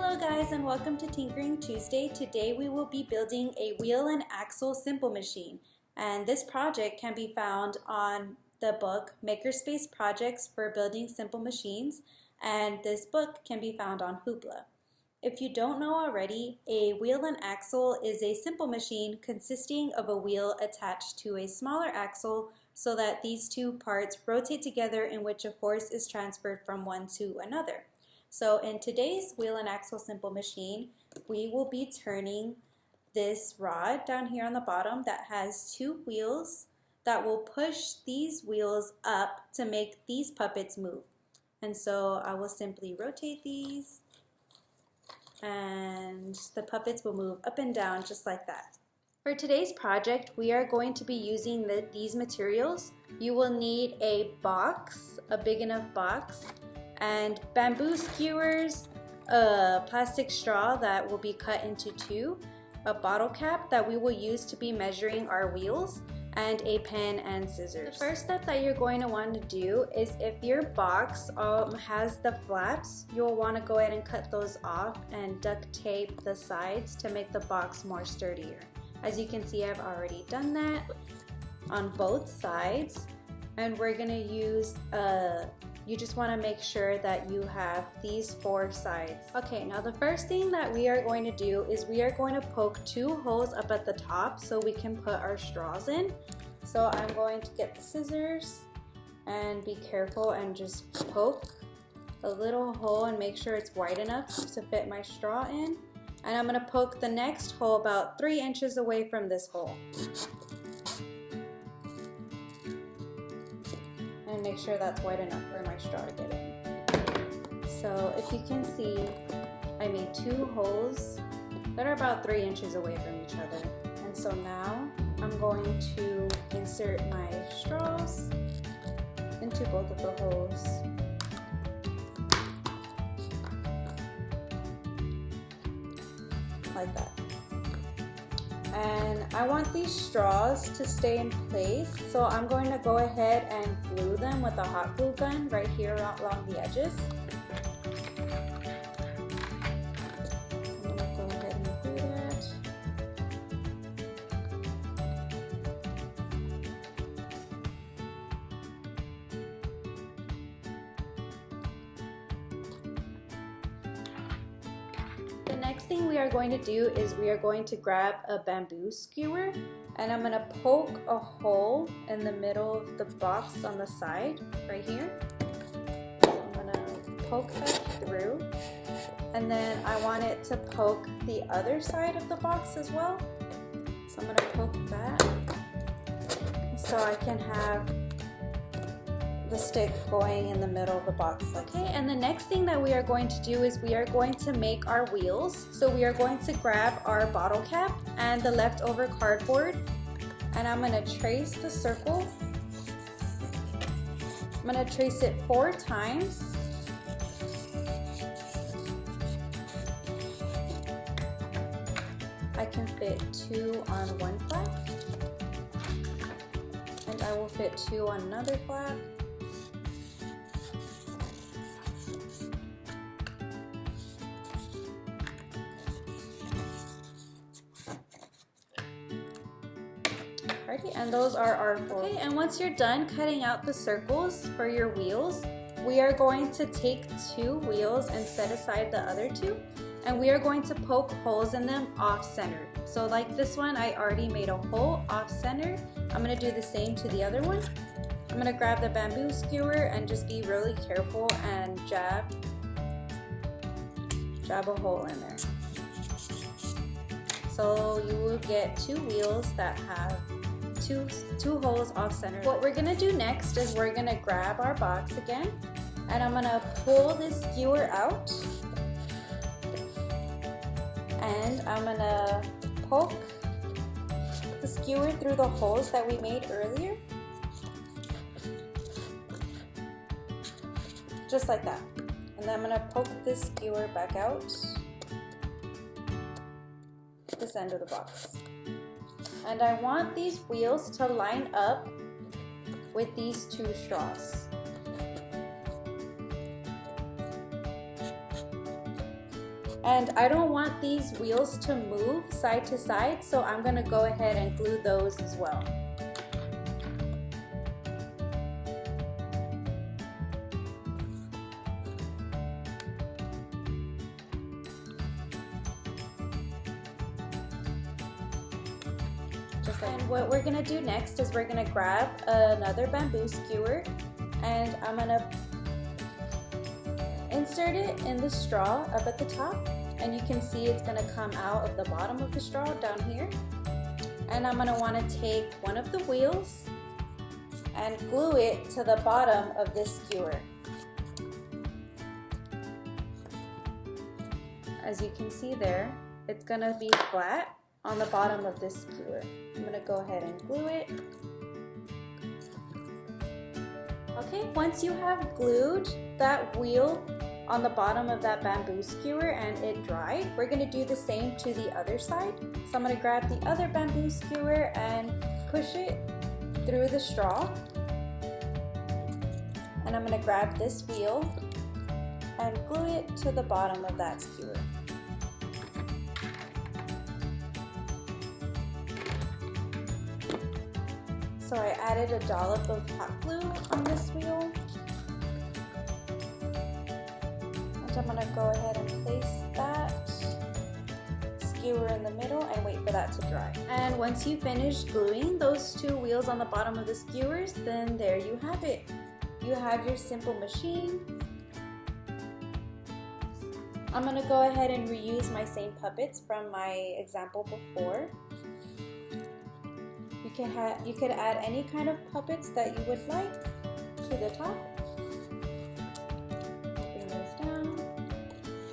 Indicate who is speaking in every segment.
Speaker 1: Hello guys, and welcome to Tinkering Tuesday. Today we will be building a wheel and axle simple machine, and this project can be found on the book Makerspace Projects for Building Simple Machines, and this book can be found on Hoopla. If you don't know already, a wheel and axle is a simple machine consisting of a wheel attached to a smaller axle so that these two parts rotate together, in which a force is transferred from one to another. So in today's wheel and axle simple machine, we will be turning this rod down here on the bottom that has two wheels that will push these wheels up to make these puppets move. And so I will simply rotate these and the puppets will move up and down just like that. For today's project, we are going to be using these materials. You will need a box, a big enough box, and bamboo skewers, a plastic straw that will be cut into two, a bottle cap that we will use to be measuring our wheels, and a pen and scissors. The first step that you're going to want to do is, if your box has the flaps, you'll want to go ahead and cut those off and duct tape the sides to make the box more sturdier. As you can see, I've already done that on both sides, and we're going to use you just want to make sure that you have these four sides. Okay, now the first thing that we are going to do is we are going to poke two holes up at the top so we can put our straws in. So I'm going to get the scissors and be careful and just poke a little hole and make sure it's wide enough to fit my straw in. And I'm going to poke the next hole about 3 inches away from this hole. And make sure that's wide enough for my straw to get in. So if you can see, I made two holes that are about 3 inches away from each other. And so now I'm going to insert my straws into both of the holes. Like that. And I want these straws to stay in place, so I'm going to go ahead and glue them with a hot glue gun right here along the edges. I'm going to go ahead and glue that. The next thing we are going to do is we are going to grab a bamboo skewer, and I'm going to poke a hole in the middle of the box on the side right here. So I'm going to poke that through, and then I want it to poke the other side of the box as well. So I'm going to poke that so I can have the stick going in the middle of the box. Okay, and the next thing that we are going to do is we are going to make our wheels. So we are going to grab our bottle cap and the leftover cardboard, and I'm going to trace the circle. I'm going to trace it 4 times. I can fit 2 on one flap, and I will fit 2 on another flap. And those are our 4. Okay, and once you're done cutting out the circles for your wheels, we are going to take 2 wheels and set aside the other 2, and we are going to poke holes in them off center. So like this one, I already made a hole off center. I'm going to do the same to the other one. I'm going to grab the bamboo skewer and just be really careful and jab a hole in there. So you will get 2 wheels that have two holes off center. What we're gonna do next is we're gonna grab our box again, and I'm gonna pull this skewer out, and I'm gonna poke the skewer through the holes that we made earlier, just like that. And then I'm gonna poke this skewer back out this end of the box. And I want these wheels to line up with these 2 straws. And I don't want these wheels to move side to side, so I'm going to go ahead and glue those as well. And what we're going to do next is we're going to grab another bamboo skewer, and I'm going to insert it in the straw up at the top, and you can see it's going to come out of the bottom of the straw down here. And I'm going to want to take one of the wheels and glue it to the bottom of this skewer. As you can see there, it's going to be flat on the bottom of this skewer. I'm going to go ahead and glue it. Okay, once you have glued that wheel on the bottom of that bamboo skewer and it dried, we're going to do the same to the other side. So I'm going to grab the other bamboo skewer and push it through the straw. And I'm going to grab this wheel and glue it to the bottom of that skewer. So I added a dollop of hot glue on this wheel. And I'm going to go ahead and place that skewer in the middle and wait for that to dry. And once you finish gluing those two wheels on the bottom of the skewers, then there you have it. You have your simple machine. I'm going to go ahead and reuse my same puppets from my example before. You could add any kind of puppets that you would like to the top. Bring those down.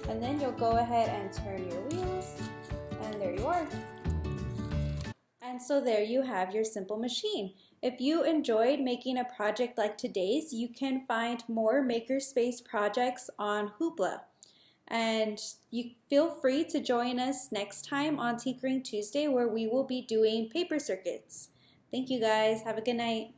Speaker 1: And then you'll go ahead and turn your wheels, and there you are. And so there you have your simple machine. If you enjoyed making a project like today's, you can find more Makerspace projects on Hoopla. And you feel free to join us next time on Tinkering Tuesday, where we will be doing paper circuits. Thank you guys. Have a good night.